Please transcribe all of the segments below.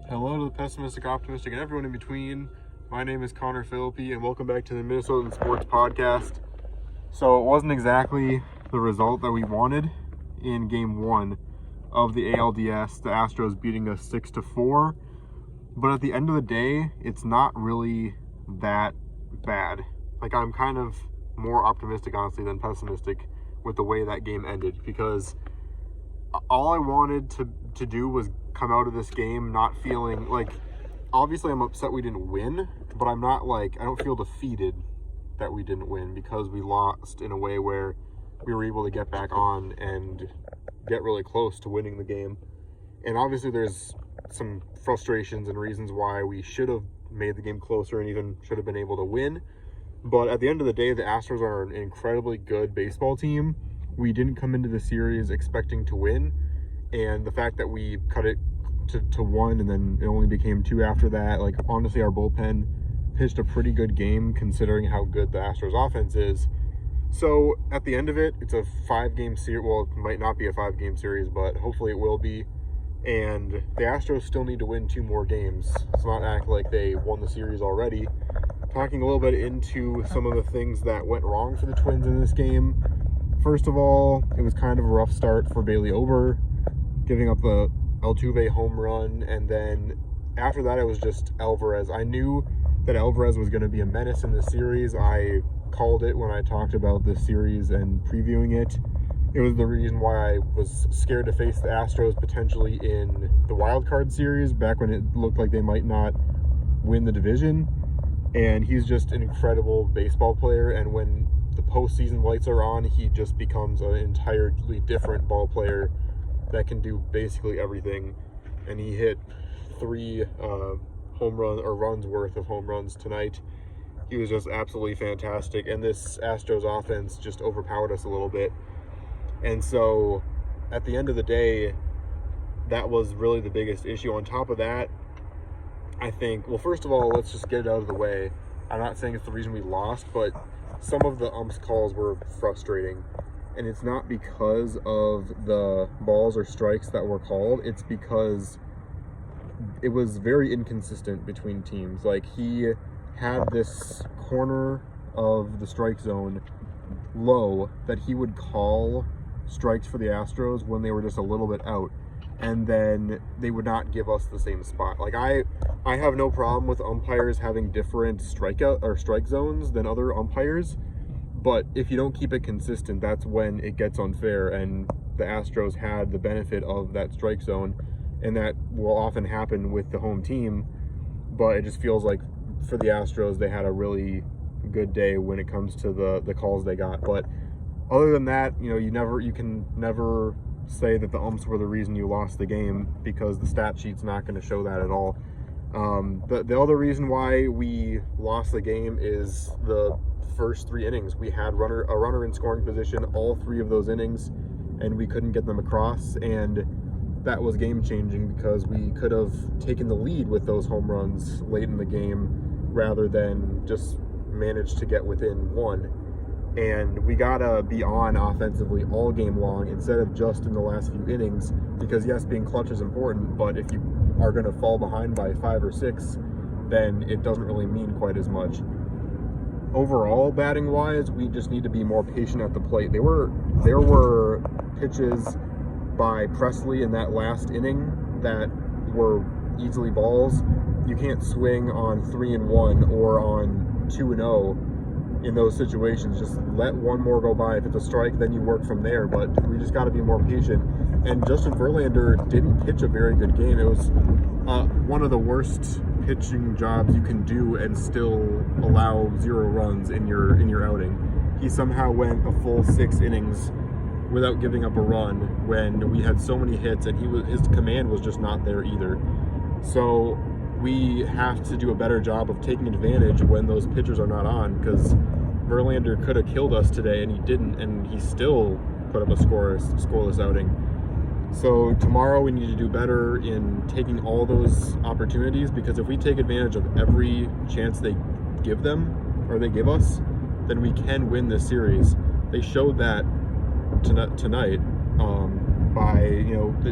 Hello to the pessimistic, optimistic, and everyone in between. My name is Connor Philippi, and welcome back to the Minnesotan Sports Podcast. So it wasn't exactly the result that we wanted in Game 1 of the ALDS, the Astros beating us 6-4. But at the end of the day, it's not really that bad. Like, I'm kind of more optimistic, honestly, than pessimistic with the way that game ended, because all I wanted to do was come out of this game not feeling like, obviously I'm upset we didn't win, but I'm not like, I don't feel defeated that we didn't win, because we lost in a way where we were able to get back on and get really close to winning the game. And obviously there's some frustrations and reasons why we should have made the game closer and even should have been able to win. But at the end of the day, the Astros are an incredibly good baseball team. We didn't come into the series expecting to win, and the fact that we cut it to one and then it only became two after that, like, honestly, our bullpen pitched a pretty good game considering how good the Astros offense is. So at the end of it, it's a 5-game series. Well, it might not be a 5-game series, but hopefully it will be. And the Astros still need to win 2 more games. Let's not act like they won the series already. Talking a little bit into some of the things that went wrong for the Twins in this game. First of all, it was kind of a rough start for Bailey Ober, giving up the Altuve home run, and then after that it was just Alvarez. I knew that Alvarez was going to be a menace in the series. I called it when I talked about this series and previewing it. It was the reason why I was scared to face the Astros potentially in the wild card series back when it looked like they might not win the division. And he's just an incredible baseball player, and when the postseason lights are on, he just becomes an entirely different ball player that can do basically everything. And he hit 3 runs worth of home runs tonight. He was just absolutely fantastic, and this Astros offense just overpowered us a little bit. And so at the end of the day, that was really the biggest issue. On top of that, I think, well, first of all, let's just get it out of the way. I'm not saying it's the reason we lost, but some of the umps calls were frustrating. And it's not because of the balls or strikes that were called. It's because it was very inconsistent between teams. Like, he had this corner of the strike zone low that he would call strikes for the Astros when they were just a little bit out, and then they would not give us the same spot. Like, I have no problem with umpires having different strikeout or strike zones than other umpires, but if you don't keep it consistent, that's when it gets unfair. And the Astros had the benefit of that strike zone, and that will often happen with the home team. But it just feels like for the Astros, they had a really good day when it comes to the calls they got. But other than that, you can never say that the umps were the reason you lost the game, because the stat sheet's not going to show that at all. The other reason why we lost the game is the first 3 innings. We had a runner in scoring position all 3 of those innings, and we couldn't get them across, and that was game-changing because we could have taken the lead with those home runs late in the game rather than just manage to get within 1. And we gotta be on offensively all game long instead of just in the last few innings, because yes, being clutch is important, but if you are going to fall behind by 5 or 6, then it doesn't really mean quite as much. Overall, batting wise, we just need to be more patient at the plate. There were pitches by Presley in that last inning that were easily balls. You can't swing on 3-1 or on 2-0 in those situations. Just let one more go by. If it's a strike, then you work from there, but we just got to be more patient. And Justin Verlander didn't pitch a very good game. It was one of the worst pitching jobs you can do and still allow 0 runs in your outing. He somehow went a full 6 innings without giving up a run when we had so many hits, and his command was just not there either. So we have to do a better job of taking advantage when those pitchers are not on, because Verlander could have killed us today, and he didn't, and he still put up a scoreless outing. So tomorrow we need to do better in taking all those opportunities, because if we take advantage of every chance they give them, or they give us, then we can win this series. They showed that tonight by,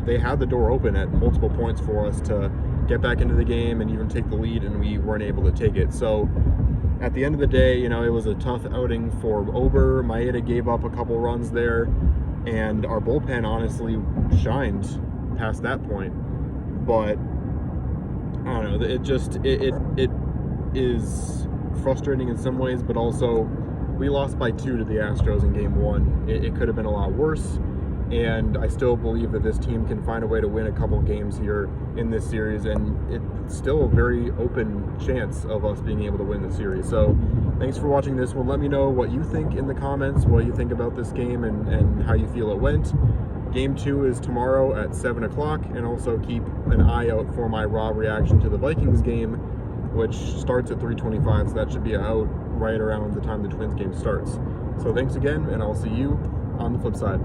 they had the door open at multiple points for us to get back into the game and even take the lead, and we weren't able to take it. So at the end of the day, you know, it was a tough outing for Ober. Maeda gave up a couple runs there, and our bullpen honestly shined past that point. But I don't know, it is frustrating in some ways, but also we lost by 2 to the Astros in game 1. It could have been a lot worse, and I still believe that this team can find a way to win a couple games here in this series, and it's still a very open chance of us being able to win the series. So thanks for watching this one. Let me know what you think in the comments, what you think about this game, and how you feel it went. Game 2 is tomorrow at 7 o'clock, and also keep an eye out for my raw reaction to the Vikings game, which starts at 3:25, so that should be out right around the time the Twins game starts. So thanks again, and I'll see you on the flip side.